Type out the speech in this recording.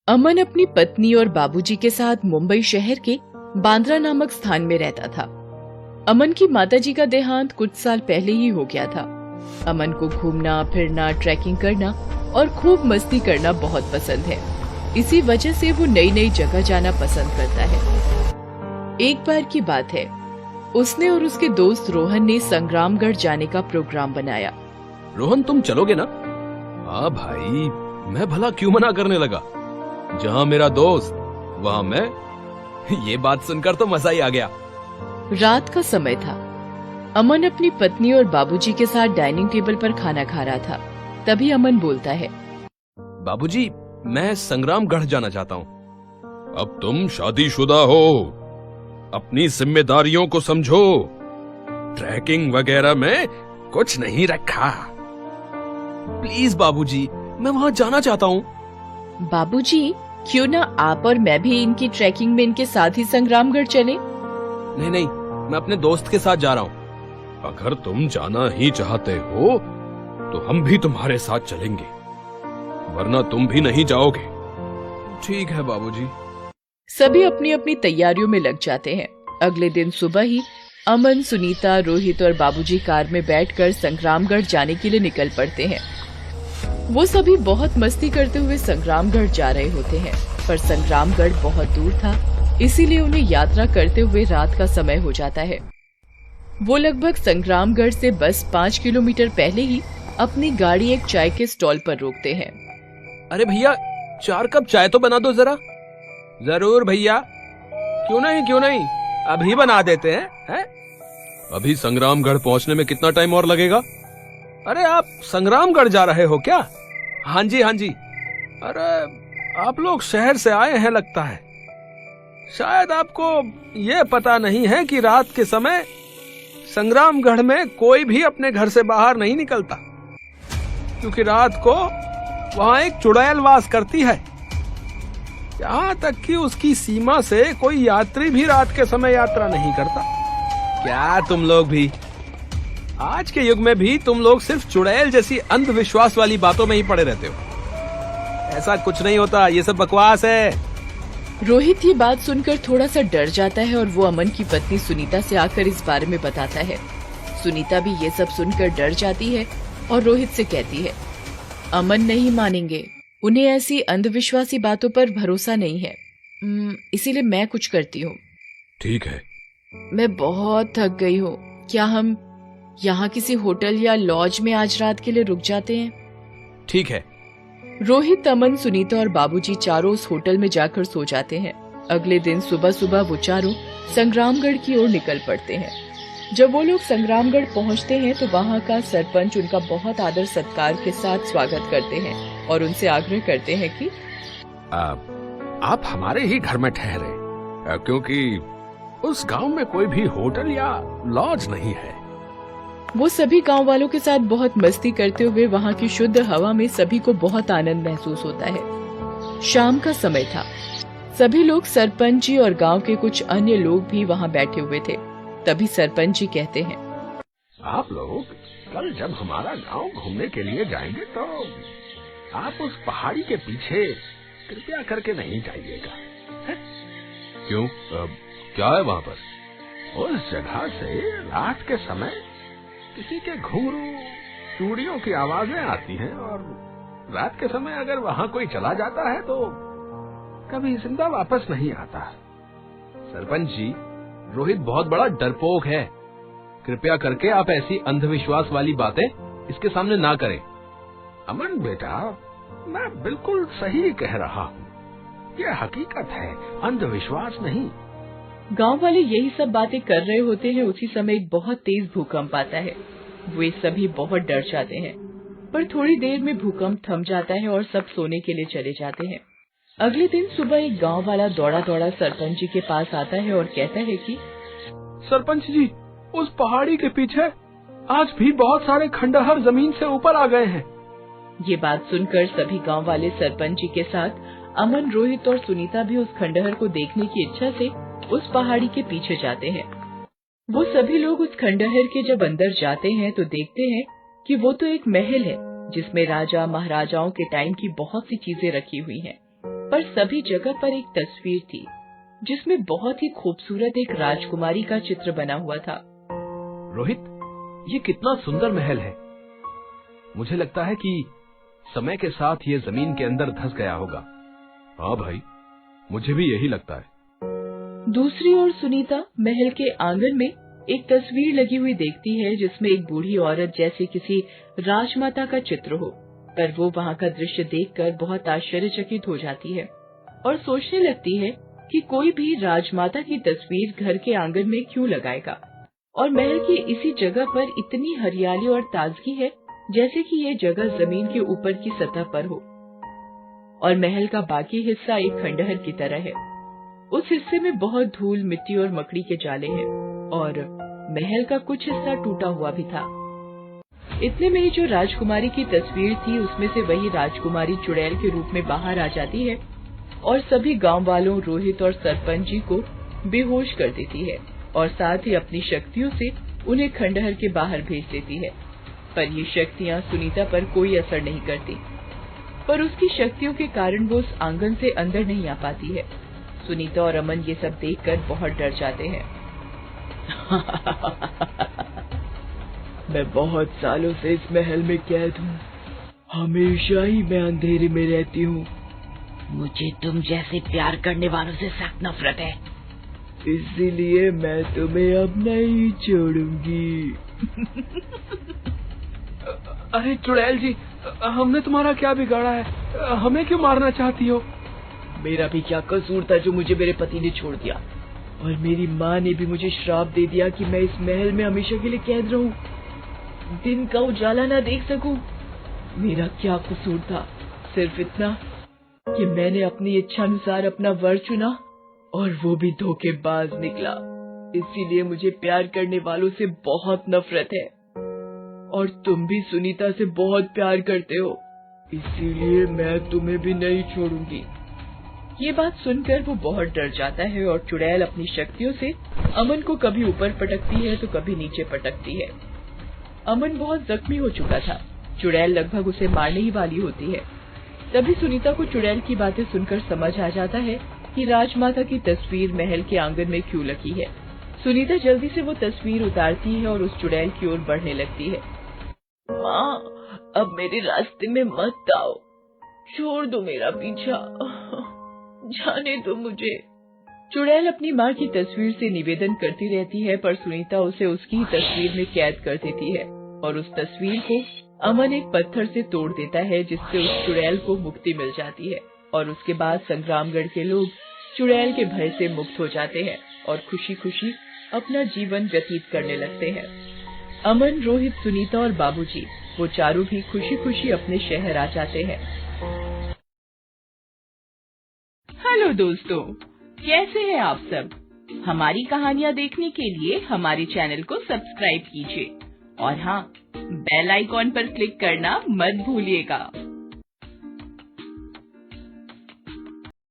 अमन अपनी पत्नी और बाबूजी के साथ मुंबई शहर के बांद्रा नामक स्थान में रहता था। अमन की माताजी का देहांत कुछ साल पहले ही हो गया था। अमन को घूमना फिरना, ट्रैकिंग करना और खूब मस्ती करना बहुत पसंद है। इसी वजह से वो नई नई जगह जाना पसंद करता है। एक बार की बात है, उसने और उसके दोस्त रोहन ने संग्रामगढ़ जाने का प्रोग्राम बनाया। रोहन, तुम चलोगे ना? हाँ भाई, मैं भला क्यों मना करने लगा। जहाँ मेरा दोस्त वहाँ मैं। ये बात सुनकर तो मजा ही आ गया। रात का समय था। अमन अपनी पत्नी और बाबूजी के साथ डाइनिंग टेबल पर खाना खा रहा था। तभी अमन बोलता है, बाबूजी, मैं संग्रामगढ़ जाना चाहता हूँ। अब तुम शादीशुदा हो, अपनी जिम्मेदारियों को समझो। ट्रैकिंग वगैरह में कुछ नहीं रखा। प्लीज बाबूजी, मैं वहाँ जाना चाहता हूँ। बाबूजी, क्यों ना आप और मैं भी इनकी ट्रैकिंग में इनके साथ ही संग्रामगढ़ चलें? नहीं नहीं, मैं अपने दोस्त के साथ जा रहा हूँ। अगर तुम जाना ही चाहते हो तो हम भी तुम्हारे साथ चलेंगे, वरना तुम भी नहीं जाओगे। ठीक है बाबूजी। सभी अपनी अपनी तैयारियों में लग जाते हैं। अगले दिन सुबह ही अमन, सुनीता, रोहित और बाबूजी कार में बैठकर संग्रामगढ़ जाने के लिए निकल पड़ते हैं। वो सभी बहुत मस्ती करते हुए संग्रामगढ़ जा रहे होते हैं, पर संग्रामगढ़ बहुत दूर था, इसीलिए उन्हें यात्रा करते हुए रात का समय हो जाता है। वो लगभग संग्रामगढ़ से बस 5 किलोमीटर पहले ही अपनी गाड़ी एक चाय के स्टॉल पर रोकते हैं। अरे भैया, 4 कप चाय तो बना दो जरा। जरूर भैया, क्यों नहीं, अभी बना देते हैं। अभी संग्रामगढ़ पहुंचने में कितना टाइम और लगेगा? अरे आप संग्रामगढ़ जा रहे हो क्या? हाँ जी। अरे आप लोग शहर से आए हैं लगता है। शायद आपको ये पता नहीं है कि रात के समय संग्रामगढ़ में कोई भी अपने घर से बाहर नहीं निकलता, क्योंकि रात को वहां एक चुड़ैल वास करती है। यहाँ तक कि उसकी सीमा से कोई यात्री भी रात के समय यात्रा नहीं करता। क्या तुम लोग भी आज के युग में भी तुम लोग सिर्फ चुड़ैल जैसी अंधविश्वास वाली बातों में ही पड़े रहते हो? ऐसा कुछ नहीं होता, ये सब बकवास है। रोहित ये बात सुनकर थोड़ा सा डर जाता है और वो अमन की पत्नी सुनीता से आकर इस बारे में बताता है। सुनीता भी ये सब सुनकर डर जाती है और रोहित से कहती है, अमन नहीं मानेंगे, उन्हें ऐसी अंधविश्वासी बातों पर भरोसा नहीं है, इसीलिए मैं कुछ करती हूँ। ठीक है। मैं बहुत थक गई हूँ, क्या हम यहाँ किसी होटल या लॉज में आज रात के लिए रुक जाते हैं? ठीक है। रोहित, अमन, सुनीता और बाबूजी चारों उस होटल में जाकर सो जाते हैं। अगले दिन सुबह सुबह वो चारों संग्रामगढ़ की ओर निकल पड़ते हैं। जब वो लोग संग्रामगढ़ पहुंचते हैं तो वहाँ का सरपंच उनका बहुत आदर सत्कार के साथ स्वागत करते हैं और उनसे आग्रह करते हैं कि आप हमारे ही घर में ठहरे, क्योंकि उस गांव में कोई भी होटल या लॉज नहीं है। वो सभी गांव वालों के साथ बहुत मस्ती करते हुए वहाँ की शुद्ध हवा में सभी को बहुत आनंद महसूस होता है। शाम का समय था। सभी लोग, सरपंच जी और गांव के कुछ अन्य लोग भी वहाँ बैठे हुए थे। तभी सरपंच जी कहते हैं, आप लोग कल जब हमारा गांव घूमने के लिए जाएंगे तो आप उस पहाड़ी के पीछे कृपया करके नहीं जाइएगा। क्यों? क्या है वहाँ पर? उस जगह से रात के समय किसी के घुंघरू चूड़ियों की आवाजें आती हैं, और रात के समय अगर वहाँ कोई चला जाता है तो कभी जिंदा वापस नहीं आता। सरपंच जी, रोहित बहुत बड़ा डरपोक है। कृपया करके आप ऐसी अंधविश्वास वाली बातें इसके सामने ना करें। अमन बेटा, मैं बिल्कुल सही कह रहा हूँ, ये हकीकत है, अंधविश्वास नहीं। गांव वाले यही सब बातें कर रहे होते हैं, उसी समय एक बहुत तेज भूकंप आता है। वे सभी बहुत डर जाते हैं, पर थोड़ी देर में भूकंप थम जाता है और सब सोने के लिए चले जाते हैं। अगले दिन सुबह एक गांव वाला दौड़ा दौड़ा सरपंच जी के पास आता है और कहता है कि सरपंच जी, उस पहाड़ी के पीछे आज भी बहुत सारे खंडहर जमीन से ऊपर आ गए हैं। ये बात सुनकर सभी गांव वाले सरपंच जी के साथ अमन, रोहित और सुनीता भी उस खंडहर को देखने की इच्छा से उस पहाड़ी के पीछे जाते हैं। वो सभी लोग उस खंडहर के जब अंदर जाते हैं तो देखते हैं कि वो तो एक महल है जिसमें राजा महाराजाओं के टाइम की बहुत सी चीजें रखी हुई हैं। पर सभी जगह पर एक तस्वीर थी जिसमें बहुत ही खूबसूरत एक राजकुमारी का चित्र बना हुआ था। रोहित, ये कितना सुंदर महल है। मुझे लगता है कि समय के साथ ये जमीन के अंदर धंस गया होगा। हाँ भाई, मुझे भी यही लगता है। दूसरी ओर सुनीता महल के आंगन में एक तस्वीर लगी हुई देखती है जिसमें एक बूढ़ी औरत जैसे किसी राजमाता का चित्र हो, पर वो वहाँ का दृश्य देखकर बहुत आश्चर्यचकित हो जाती है और सोचने लगती है कि कोई भी राजमाता की तस्वीर घर के आंगन में क्यों लगाएगा, और महल की इसी जगह पर इतनी हरियाली और ताजगी है जैसे कि ये जगह जमीन के ऊपर की सतह पर हो, और महल का बाकी हिस्सा एक खंडहर की तरह है। उस हिस्से में बहुत धूल, मिट्टी और मकड़ी के जाले हैं और महल का कुछ हिस्सा टूटा हुआ भी था। इतने में ही जो राजकुमारी की तस्वीर थी उसमें से वही राजकुमारी चुड़ैल के रूप में बाहर आ जाती है और सभी गांव वालों, रोहित और सरपंच जी को बेहोश कर देती है और साथ ही अपनी शक्तियों से उन्हें खंडहर के बाहर भेज देती है। पर ये शक्तियाँ सुनीता पर कोई असर नहीं करती, पर उसकी शक्तियों के कारण वो उस आंगन से अंदर नहीं आ पाती है। सुनीता और अमन ये सब देखकर बहुत डर जाते हैं। मैं बहुत सालों से इस महल में कैद हूँ, हमेशा ही मैं अंधेरे में रहती हूँ। मुझे तुम जैसे प्यार करने वालों से सख्त नफरत है, इसीलिए मैं तुम्हें अब नहीं छोड़ूंगी। अरे चुड़ैल जी, हमने तुम्हारा क्या बिगाड़ा है? हमें क्यों मारना चाहती हो? मेरा भी क्या कसूर था जो मुझे मेरे पति ने छोड़ दिया, और मेरी माँ ने भी मुझे श्राप दे दिया कि मैं इस महल में हमेशा के लिए कैद रहूं, दिन का उजाला ना देख सकूं। मेरा क्या कसूर था? सिर्फ इतना कि मैंने अपनी इच्छा अनुसार अपना वर चुना और वो भी धोखेबाज निकला। इसीलिए मुझे प्यार करने वालों से बहुत नफरत है, और तुम भी सुनीता से बहुत प्यार करते हो, इसीलिए मैं तुम्हें भी नहीं छोड़ूंगी। ये बात सुनकर वो बहुत डर जाता है और चुड़ैल अपनी शक्तियों से अमन को कभी ऊपर पटकती है तो कभी नीचे पटकती है। अमन बहुत जख्मी हो चुका था, चुड़ैल लगभग उसे मारने ही वाली होती है। तभी सुनीता को चुड़ैल की बातें सुनकर समझ आ जाता है कि राजमाता की तस्वीर महल के आंगन में क्यों लगी है। सुनीता जल्दी से वो तस्वीर उतारती है और उस चुड़ैल की ओर बढ़ने लगती है। माँ, अब मेरे रास्ते में मत आओ, छोड़ दो मेरा पीछा, जाने दो मुझे। चुड़ैल अपनी माँ की तस्वीर से निवेदन करती रहती है, पर सुनीता उसे उसकी ही तस्वीर में कैद कर देती है और उस तस्वीर को अमन एक पत्थर से तोड़ देता है, जिससे उस चुड़ैल को मुक्ति मिल जाती है। और उसके बाद संग्रामगढ़ के लोग चुड़ैल के भय से मुक्त हो जाते हैं और खुशी खुशी अपना जीवन व्यतीत करने लगते हैं। अमन, रोहित, सुनीता और बाबूजी, वो चारों भी खुशी खुशी अपने शहर आ जाते हैं। हेलो दोस्तों, कैसे हैं आप सब? हमारी कहानियाँ देखने के लिए हमारे चैनल को सब्सक्राइब कीजिए और हाँ, बेल आइकॉन पर क्लिक करना मत भूलिएगा।